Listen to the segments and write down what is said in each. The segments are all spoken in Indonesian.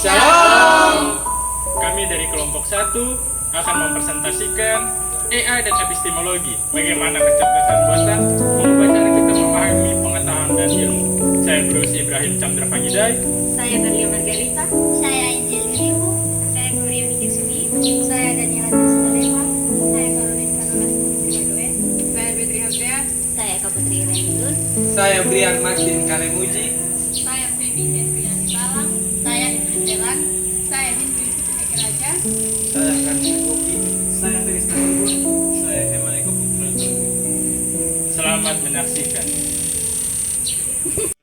Shalom. Kami dari kelompok 1 akan mempresentasikan AI dan epistemologi. Bagaimana kecerdasan buatan mengubah cara kita memahami pengetahuan dan ilmu. Saya Bruce Ibrahim Chandra Pangidai. Saya Berlia Margarita. Saya Angel Limu. Saya Gloria Mikesumi. Saya Daniela Trisnalewa. Saya Caroline Caroline Putri. Saya Betri Hafea. Saya Eka Putri Irendun. Saya Brian Martin Kalemuji. Saya Feby Hendrian Salang. Saya Hendri Delan. Saya Hindri Putri Raja. Saya Karnia Kopi. Saya Tristan Igun. Saya Heman Eko Putra. Selamat menyaksikan.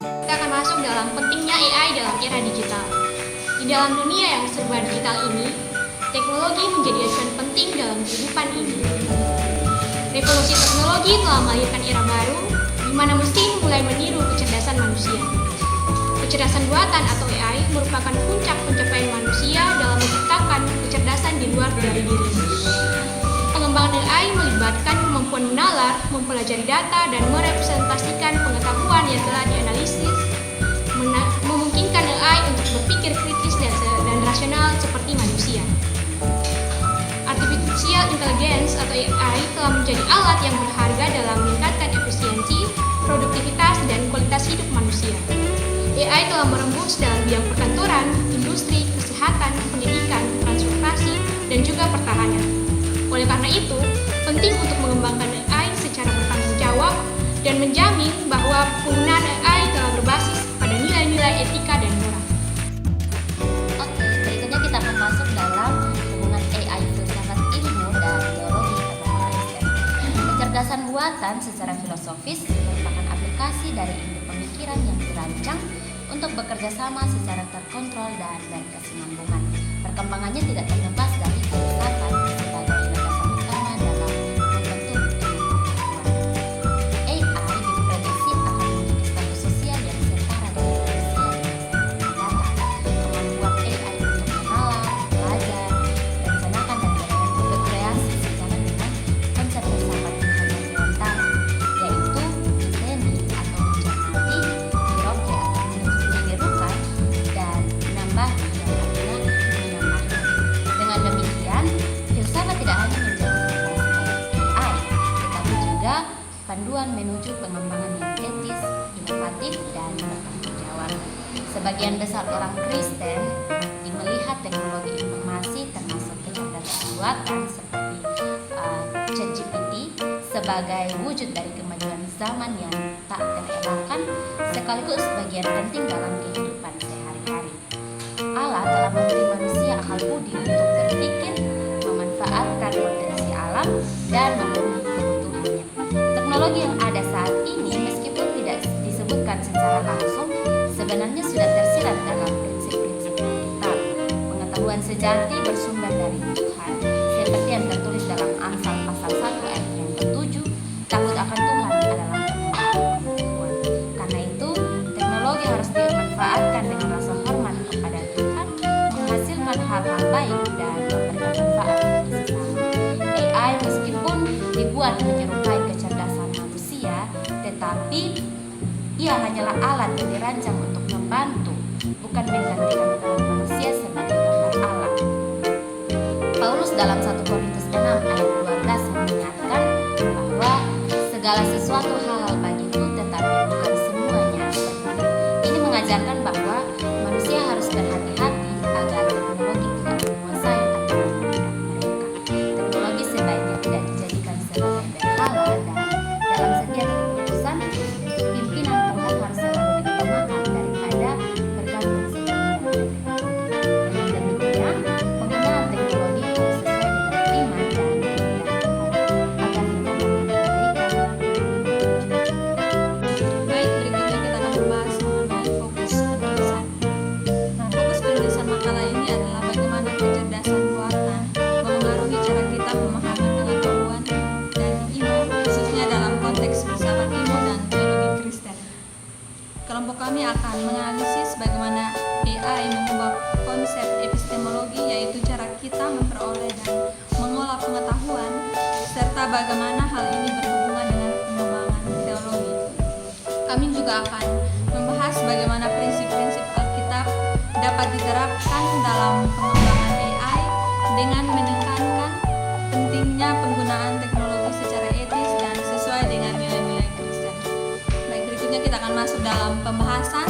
Kita akan masuk dalam pentingnya AI dalam era digital. Di dalam dunia yang serba digital ini, teknologi menjadi acuan penting dalam kehidupan ini. Revolusi teknologi telah melahirkan era baru, di mana mesin mulai meniru kecerdasan manusia. Kecerdasan buatan atau AI merupakan puncak pencapaian manusia dalam menciptakan kecerdasan di luar dari dirinya. Pengembangan AI melibatkan kemampuan menalar, mempelajari data, dan merepresentasikan pengetahuan yang telah dianalisis, memungkinkan AI untuk berpikir kritis dan rasional seperti manusia. Artificial Intelligence atau AI telah menjadi alat yang berharga dalam meningkatkan efisiensi, produktivitas, dan kualitas hidup manusia. AI telah merembus dalam bidang perkantoran, industri, kesehatan, pendidikan, transportasi, dan juga pertahanan. Oleh karena itu, penting untuk mengembangkan AI secara bertanggung jawab dan menjamin bahwa penggunaan AI telah berbasis pada nilai-nilai etika dan moral. Oke, berikutnya kita akan masuk dalam hubungan AI filsafat ilmu dan teologi atau Kristen. Kecerdasan buatan secara filosofis merupakan aplikasi dari induk pemikiran yang dirancang untuk bekerja sama secara terkontrol dan berkesinambungan. Perkembangannya tidak terlepas dari filsafat sebagai landasan utama dalam membentuk pengetahuan. AI diprediksi akan memiliki status sosial yang setara dengan manusia yang data. Kemampuan AI untuk menalar, belajar, merencanakan dan berkreasi sejalan dengan konsep filsafat Tuhan yang diantara, yaitu Deni atau mencermati, Hiroke atau menirukan, dan menambah yang artinya menambahkan. Dengan demikian, filsafat tidak hanya menjadi fondasi AI, tetapi juga panduan menuju pengembangan yang etis, inovatif, dan bertanggung jawab. Sebagian besar orang Kristen melihat teknologi informasi termasuk kecerdasan buatan seperti ChatGPT sebagai wujud dari kemajuan zaman yang tak terelakkan sekaligus bagian penting dalam kehidupan sehari-hari. Allah telah memberi manusia akal budi untuk berpikir, memanfaatkan potensi alam, dan memenuhi kebutuhannya. Teknologi yang ada saat ini meskipun tidak disebutkan secara langsung, sebenarnya sudah tersirat dalam prinsip-prinsip Alkitab. Pengetahuan sejati bersumber dari Tuhan, seperti yang tertulis dalam Amsal pasal 1 ayat yang ke-7, takut akan Tuhan adalah pengetahuan. Karena itu, teknologi harus dimanfaatkan dengan rasa hormat kepada Tuhan, menghasilkan hal-hal baik dan memberikan manfaat bagi sesama. AI meskipun dibuat menyerupai kecerdasan manusia, tetapi ia hanyalah alat yang dirancang untuk membantu, bukan menggantikan peran manusia sebagai gambar Allah. Paulus dalam 1 Korintus 6 ayat 12 mengingatkan bahwa segala sesuatu halal bagiku tetapi bukan semuanya berguna. Ini mengajarkan bahwa manusia harus berhati-hati agar teknologi tidak menguasai atau memperbudak mereka. Teknologi sebaiknya tidak dijadikan sebagai berhala, dan dalam setiap keputusan pimpinan Tuhan harus selalu diutamakan daripada bergantung sepenuhnya pada teknologi. Dengan demikian, penggunaan teknologi harus sesuai dengan iman dan kehendak Tuhan agar kita dapat kebaikan. Baik, berikutnya kita akan membahas mengenai fokus penulisan. Fokus penulisan makalah ini adalah bagaimana kecerdasan buatan memengaruhi cara kita memahami pengetahuan dan iman, khususnya dalam konteks filsafat ilmu dan teologi Kristen. Kelompok kami akan menganalisis bagaimana AI mengubah konsep epistemologi, yaitu cara kita memperoleh dan mengolah pengetahuan, serta bagaimana hal ini berhubungan dengan pengembangan teologi. Kami juga akan membahas bagaimana prinsip-prinsip Alkitab dapat diterapkan dalam pengembangan AI dengan menekankan pentingnya penggunaan teknologi secara etis dan sesuai dengan nilai-nilai Kristen. Baik, berikutnya kita akan masuk dalam pembahasan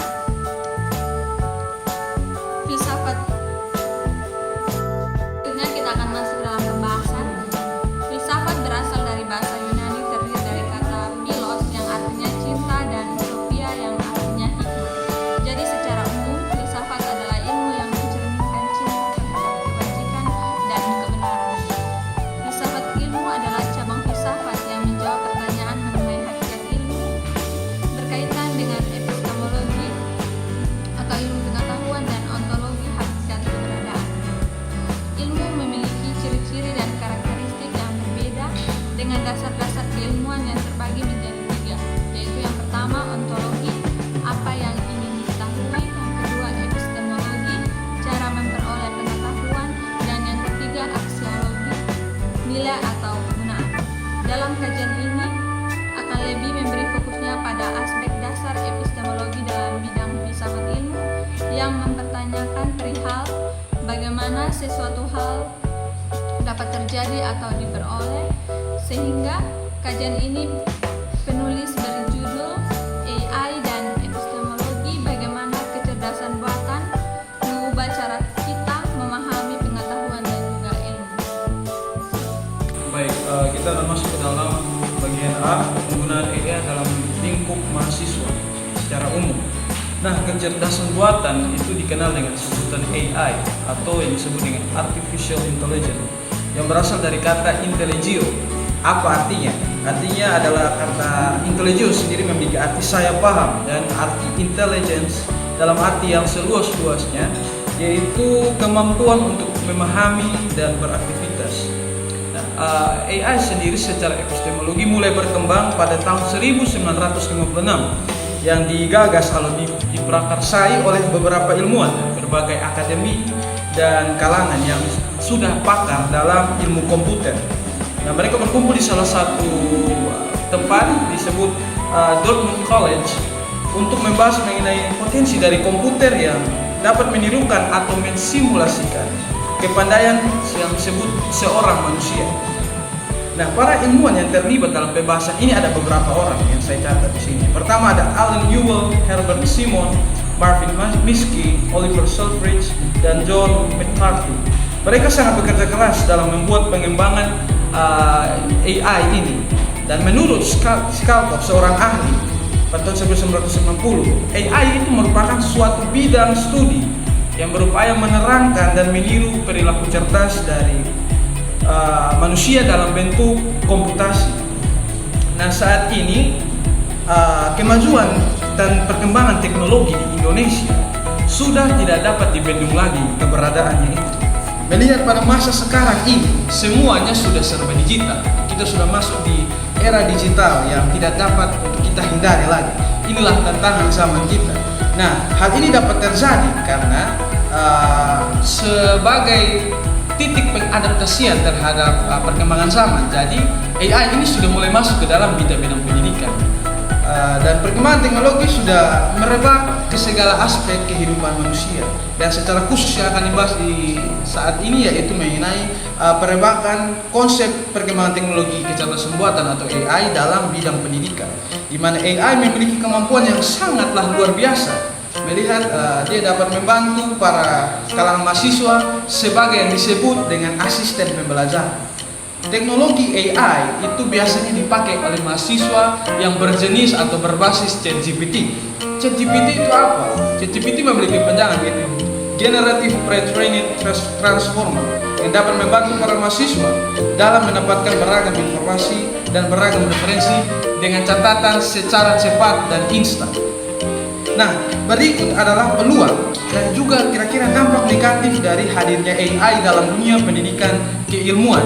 filsafat. Berikutnya kita akan masuk dalam pembahasan filsafat berasal dari bahasa Yunani, terdiri dari kata philos yang artinya cinta dan sophia yang artinya hikmah. Jadi secara umum, filsafat adalah ilmu yang mencerminkan cinta terhadap kebajikan dan kebenaran. Filsafat ilmu adalah cabang filsafat yang menjawab pertanyaan mengenai hakikat ilmu berkaitan dengan epistemologi atau ilmu pengetahuan dan ontologi hakikat keberadaan. Ilmu memiliki ciri-ciri dan karakteristik yang berbeda dengan dasar-dasar keilmuan yang terbagi menjadi tiga, yaitu yang pertama ontologi, apa yang ingin diketahui, yang kedua epistemologi, cara memperoleh pengetahuan, dan yang ketiga aksiologi, nilai atau penggunaan. Dalam kajian ini akan lebih memberi fokusnya pada aspek dasar epistemologi dalam bidang filsafat ilmu yang mempertanyakan perihal bagaimana sesuatu hal dapat terjadi atau diperoleh, sehingga kajian ini penulis berjudul AI dan Epistemologi, bagaimana kecerdasan buatan mengubah cara kita memahami pengetahuan dan juga ilmu. Baik, kita akan masuk ke dalam bagian A, penggunaan AI dalam lingkup mahasiswa secara umum. Nah, kecerdasan buatan itu dikenal dengan sebutan AI atau yang disebut dengan Artificial Intelligence yang berasal dari kata intelligio. Apa artinya? Artinya adalah kata intelligio sendiri memiliki arti saya paham, dan arti intelligence dalam arti yang seluas-luasnya, yaitu kemampuan untuk memahami dan beraktivitas. Nah, AI sendiri secara epistemologi mulai berkembang pada tahun 1956 yang digagas atau diprakarsai oleh beberapa ilmuwan, berbagai akademik dan kalangan yang sudah pakar dalam ilmu komputer. Nah, mereka berkumpul di salah satu tempat disebut Dartmouth College untuk membahas mengenai potensi dari komputer yang dapat menirukan atau mensimulasikan kepandaian yang disebut seorang manusia. Nah, para ilmuwan yang terlibat dalam pembahasan ini ada beberapa orang yang saya catat di sini. Pertama ada Alan Newell, Herbert Simon, Marvin Minsky, Oliver Selfridge, dan John McCarthy. Mereka sangat bekerja keras dalam membuat pengembangan AI ini. Dan menurut Skalkov, seorang ahli pada tahun 1990, AI itu merupakan suatu bidang studi yang berupaya menerangkan dan meniru perilaku cerdas dari manusia dalam bentuk komputasi. Nah, saat ini kemajuan dan perkembangan teknologi di Indonesia sudah tidak dapat dibendung lagi keberadaannya itu. Melihat pada masa sekarang ini, semuanya sudah serba digital. Kita sudah masuk di era digital yang tidak dapat kita hindari lagi. Inilah tantangan zaman kita. Nah, hal ini dapat terjadi karena sebagai titik pengadaptasian terhadap perkembangan zaman. Jadi AI ini sudah mulai masuk ke dalam bidang-bidang pendidikan. Dan perkembangan teknologi sudah merebak ke segala aspek kehidupan manusia. Dan secara khusus yang akan dibahas di saat ini yaitu mengenai perebakan konsep perkembangan teknologi kecerdasan buatan atau AI dalam bidang pendidikan, di mana AI memiliki kemampuan yang sangatlah luar biasa. Melihat dia dapat membantu para kalangan mahasiswa sebagai yang disebut dengan asisten pembelajaran. Teknologi AI itu biasanya dipakai oleh mahasiswa yang berjenis atau berbasis ChatGPT. ChatGPT itu apa? ChatGPT memiliki panjangan yaitu Generative Pre-trained Transformer yang dapat membantu para mahasiswa dalam mendapatkan beragam informasi dan beragam referensi dengan catatan secara cepat dan instan. Nah, berikut adalah peluang dan juga kira-kira dampak negatif dari hadirnya AI dalam dunia pendidikan keilmuan,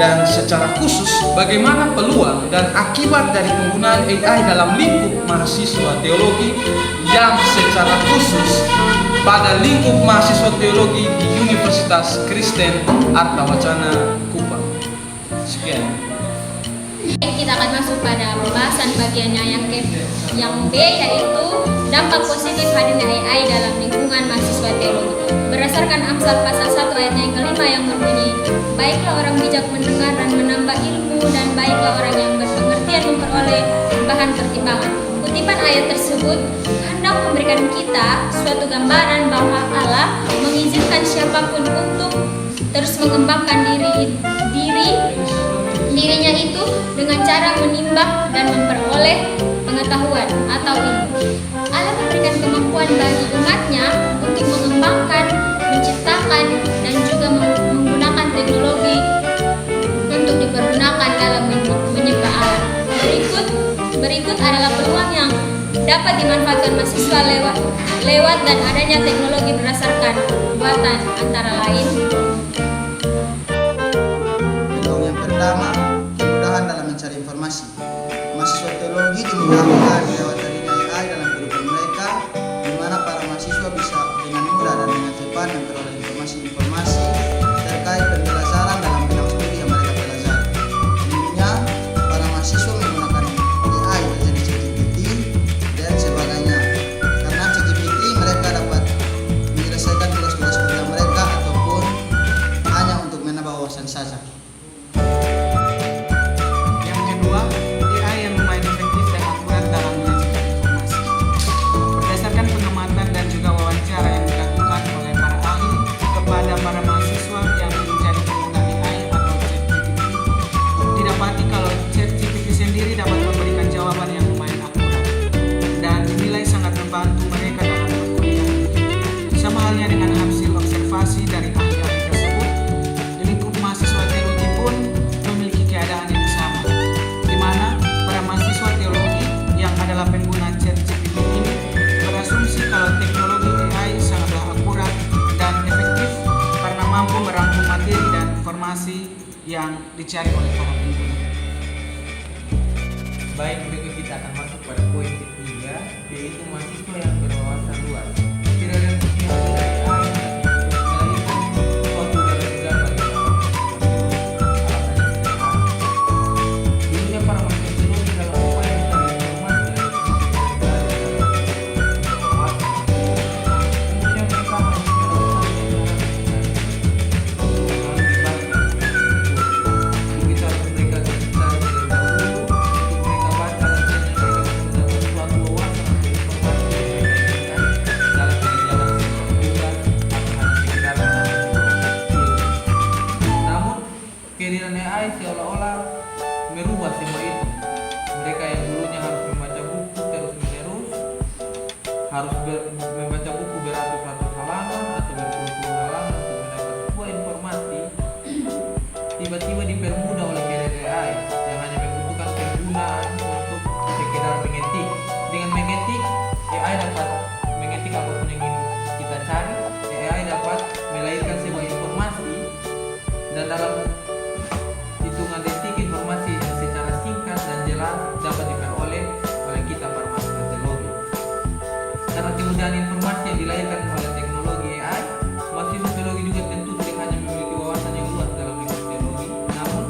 dan secara khusus bagaimana peluang dan akibat dari penggunaan AI dalam lingkup mahasiswa teologi yang secara khusus pada lingkup mahasiswa teologi di Universitas Kristen Arta Wacana Kupang. Sekian. Kita akan masuk pada pembahasan bagiannya yang B, yaitu dampak positif hadirnya AI dalam lingkungan mahasiswa teologi. Berdasarkan Amsal pasal 1 ayatnya yang kelima yang berbunyi, baiklah orang bijak mendengar dan menambah ilmu, dan baiklah orang yang berpengertian memperoleh bahan pertimbangan. Kutipan ayat tersebut hendak memberikan kita suatu gambaran bahwa Allah mengizinkan siapapun untuk terus mengembangkan dirinya itu dengan cara menimbang dan memperoleh pengetahuan atau ilmu. Allah memberikan kemampuan bagi umatnya untuk mengembangkan, menciptakan, dan juga menggunakan teknologi untuk dipergunakan dalam menyembah Allah. Berikut adalah peluang yang dapat dimanfaatkan mahasiswa lewat dan adanya teknologi berdasarkan buatan, antara lain. Peluang yang pertama, kemudahan dalam mencari informasi. Mahasiswa teologi dimudahkan lewat adanya AI dalam kehidupan mereka, di mana para mahasiswa bisa dengan mudah dan dengan cepat memperoleh informasi terkait pembelajaran dalam bidang studi yang mereka pelajari. Umumnya, para mahasiswa menggunakan AI menjadi ChatGPT dan sebagainya. Karena ChatGPT mereka dapat menyelesaikan tugas-tugas kuliah mereka ataupun hanya untuk menambah wawasan saja. Yang kedua, AI yang lumayan efektif dan akurat dalam menyajikan informasi. Berdasarkan pengamatan dan juga wawancara yang dilakukan oleh para ahli kepada para mahasiswa yang menjadi pengguna AI atau ChatGPT, didapati kalau ChatGPT sendiri dapat memberikan jawaban yang lumayan akurat dan dinilai sangat membantu mereka dalam berkuliah. Sama halnya dengan hasil observasi dari ahli-ahli tersebut, di lingkup mahasiswa teologi pun memiliki keadaan yang sama, di mana para mahasiswa teologi yang adalah pengguna ChatGPT ini berasumsi kalau teknologi AI sangatlah akurat dan efektif karena mampu merangkum materi dan informasi yang dicari oleh para pengguna. Baik, berikut kita akan masuk pada poin ketiga, yaitu mahasiswa yang berwawasan luas. Tidak ada bukti yang dari AI melainkan suatu dari juga bagi para mahasiswa. Alasannya sederhana. Dulunya para mahasiswa teologi dalam upaya mencari informasi dan umumnya mereka harus melakukan sekitar mereka sekitar dari dahulu untuk mereka baca dan mereka mendapat suatu wawasan atau informasi yang mereka inginkan dalam perjalanan sebuah tugas atau hanya sekedar mendapat. Namun kehadiran AI seolah-olah merubah semua itu. Mereka yang dulunya harus membaca buku terus-menerus, harus membaca buku beratus-ratus halaman atau berpuluh-puluh halaman untuk mendapat sebuah informasi, tiba-tiba dipermudah oleh kehadiran AI yang hanya membutuhkan penggunaan untuk sekedar mengetik. Dengan mengetik, AI dapat mengetik apapun yang ingin kita cari. AI dapat melahirkan sebuah informasi dan dalam hitungan detik informasi yang secara singkat dan jelas dapat diperoleh oleh kita para mahasiswa teologi. Karena kemudahan informasi yang dilahirkan oleh teknologi AI, mahasiswa teologi juga tentu tidak hanya memiliki wawasan yang luas dalam lingkup teologi, namun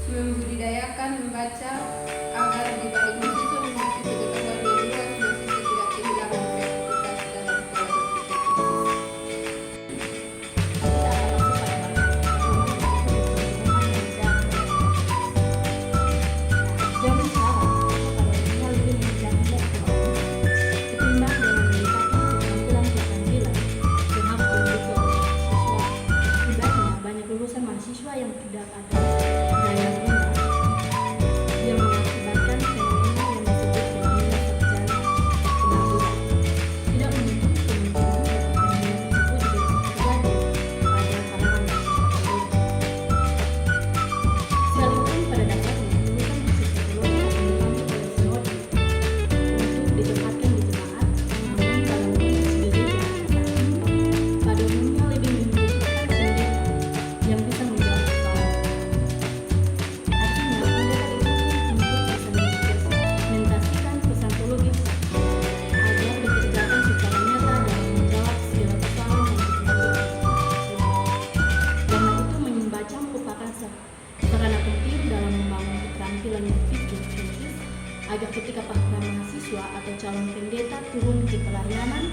membudidayakan membaca agar di balik mahasiswa memiliki pengetahuan yang luas dan sehingga tidak kehilangan kreativitas dalam pola berpikir. Zaman sekarang, teknologinya lebih memudahkan ketimbang dengan meningkatkan keterampilan keterampilan dan hak kehidupan siswa. Akibatnya banyak lulusan mahasiswa yang tidak ada daya guna yang mengakibatkan fenomena yang disebut fenomena sarjana pengangguran. Tidak menutup kemungkinan bahwa fenomena tersebut juga bisa terjadi pada kalangan mahasiswa teknologi. Sekalipun pada dasarnya lulusan mahasiswa teknologi akan dipanggil oleh sinode untuk ditempatkan di jemaat, namun dalam konteks gereja pada umumnya lebih membutuhkan pendeta yang bisa menjawab persoalan. Artinya, pendeta dituntut untuk bisa mengimplementasikan pesan teologis agar dikerjakan secara nyata dalam menjawab segala persoalan yang dimiliki oleh tersebut. Karena itu membaca merupakan sarana penting dalam membangun keterampilan berpikir kritis agar ketika para mahasiswa atau calon pendeta turun di pelayanan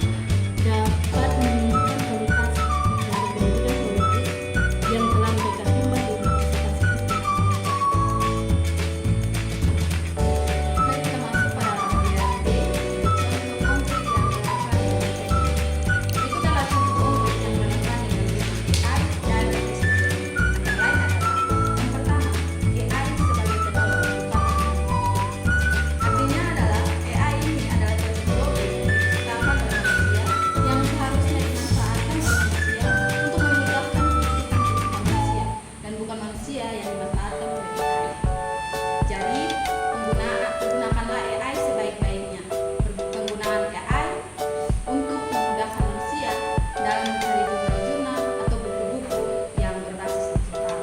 dapat menunjukkan kualitas dari pendidikan teologis yang telah mereka terima di Universitas Kristen. Mari kita masuk pada pembelajaran B, contoh konkret yang relevan dengan tema. Berikut adalah contoh konkret yang relevan dengan tema AI dan epistemologi. Antara lain adalah yang pertama, AI sebagai teknologi utama. Artinya adalah AI ini adalah teknologi yang diciptakan oleh manusia yang seharusnya dimanfaatkan oleh manusia untuk memudahkan kehidupan manusia dan bukan manusia yang dimanfaatkan oleh AI. Jadi, gunakanlah AI sebaik-baiknya. Penggunaan AI untuk memudahkan manusia dalam mencari jurnal-jurnal atau buku-buku yang berbasis digital.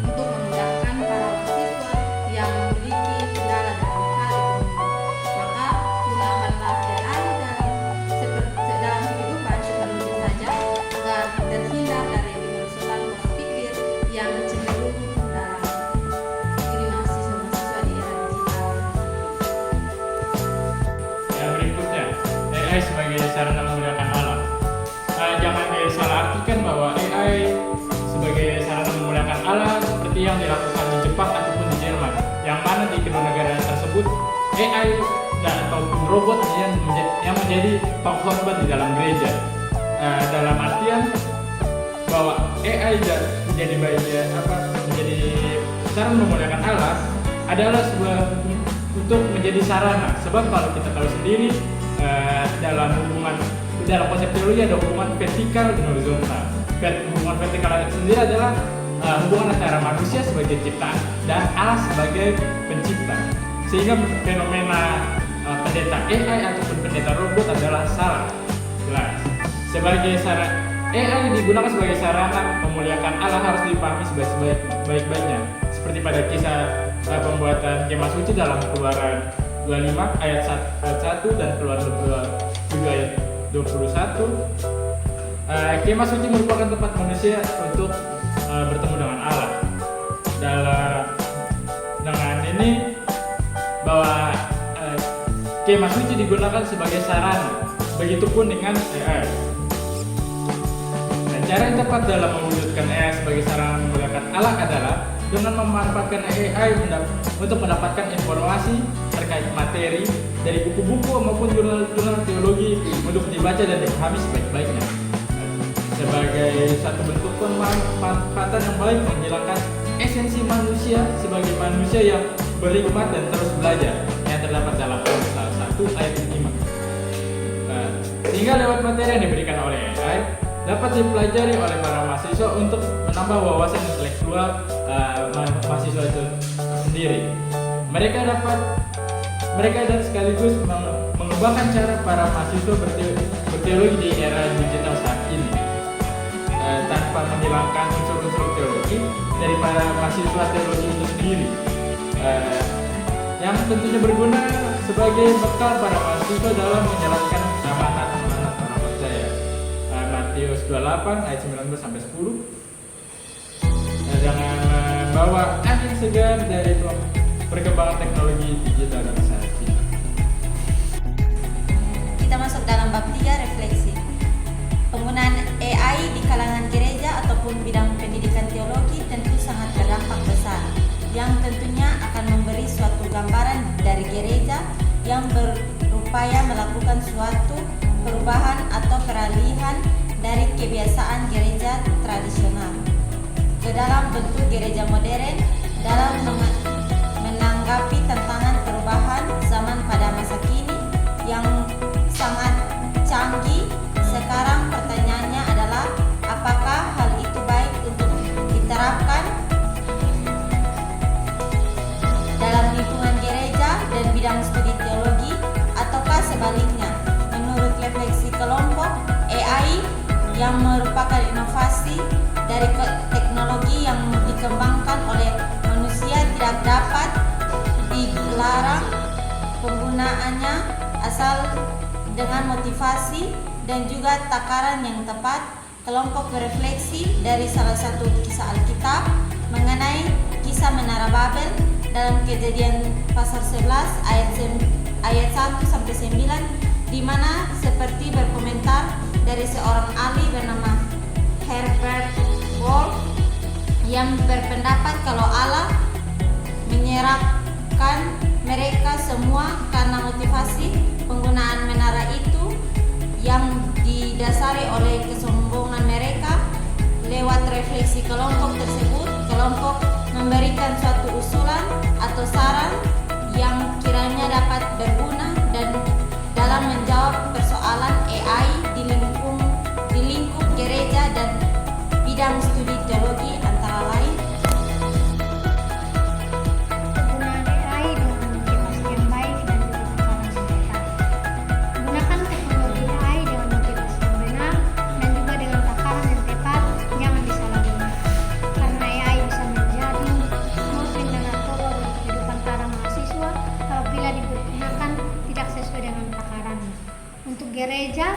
Untuk memudahkan para mahasiswa yang memiliki kendala dalam hal ekonomi. Maka, gunakanlah AI dalam kehidupan sepenuhnya saja agar terhindar dari kebosanan pola pikir yang cenderung dalam diri mahasiswa-mahasiswa di era digital. Yang berikutnya, AI sebagai sarana memudahkan alam. Jangan disalah artikan bahwa AI sebagai sarana memudahkan alam seperti yang dilakukan di Jepang ataupun di Jerman, yang mana di kedua negara tersebut AI ataupun robot yang menjadi pengkhotbah di dalam gereja. Dalam artian bahwa AI menjadi sarana memudahkan alam adalah sebuah untuk menjadi sarana. Sebab kalau kita tahu sendiri dalam konsep teologi ada hubungan vertikal dan horizontal. Hubungan vertikal sendiri adalah hubungan antara manusia sebagai ciptaan dan Allah sebagai pencipta. Sehingga fenomena pendeta AI ataupun pendeta robot adalah salah. Jelas. AI digunakan sebagai sarana memuliakan Allah harus dipahami sebaik-baiknya. Seperti pada kisah pembuatan kemah suci dalam Keluaran 25 ayat 1 dan Keluaran 27 ayat 21. Kemah suci merupakan tempat manusia untuk bertemu dengan Allah. Dengan ini bahwa kemah suci digunakan sebagai sarana. Begitupun dengan AI. Dan cara yang tepat dalam mewujudkan AI sebagai sarana memuliakan Allah adalah dengan memanfaatkan AI untuk mendapatkan informasi terkait materi dari buku-buku maupun jurnal-jurnal teologi untuk dibaca dan dipahami sebaik-baiknya. Sebagai satu bentuk pemanfaatan yang baik menghilangkan esensi manusia sebagai manusia yang berhikmat dan terus belajar yang terdapat dalam Amsal 1 ayat 5. Sehingga lewat materi yang diberikan oleh AI dapat dipelajari oleh para mahasiswa untuk menambah wawasan intelektual mahasiswa itu sendiri. Mereka dan sekaligus mengembangkan cara para mahasiswa berteologi di era digital saat ini tanpa menghilangkan unsur-unsur teologi dari para mahasiswa teologi itu sendiri, yang tentunya berguna sebagai bekal para mahasiswa dalam menjalankan amanat orang percaya. Matius 28 ayat 19 sampai 10. Dengan membawa angin segar dari perkembangan teknologi digital dan saat ini. Kita masuk dalam bab 3, refleksi. Penggunaan AI di kalangan gereja ataupun bidang pendidikan teologi tentu sangat berdampak besar, yang tentunya akan memberi suatu gambaran dari gereja yang berupaya melakukan suatu perubahan atau peralihan dari kebiasaan gereja tradisional ke dalam bentuk gereja modern dalam menanggapi tantangan perubahan zaman pada masa kini yang sangat canggih. Sekarang pertanyaannya adalah, apakah hal itu baik untuk diterapkan dalam lingkungan gereja dan bidang studi teologi, ataukah sebaliknya? Menurut refleksi kelompok, AI yang merupakan inovasi dari teknologi yang dikembangkan oleh manusia tidak dapat dilarang penggunaannya asal dengan motivasi dan juga takaran yang tepat. Kelompok berefleksi dari salah satu kisah Alkitab mengenai kisah Menara Babel dalam Kejadian pasal 11 ayat 1 sampai 9, di mana seperti berkomentar dari seorang ahli bernama Herbert Wolf yang berpendapat kalau Allah menyerahkan mereka semua karena motivasi penggunaan menara itu yang didasari oleh kesombongan mereka. Lewat refleksi kelompok tersebut, kelompok memberikan suatu usulan atau saran yang kiranya dapat berguna dan dalam menjawab persoalan AI di lingkup gereja dan bidang studi teologi, antara lain Penggunaan AI dengan motivasi yang baik dan juga takaran yang tepat. Gunakan teknologi AI dengan motivasi yang benar dan juga dengan takaran yang tepat, jangan disalahgunakan. Karena AI bisa menjadi semakin donatur bagi kehidupan para mahasiswa apabila digunakan tidak sesuai dengan takarannya. Untuk gereja,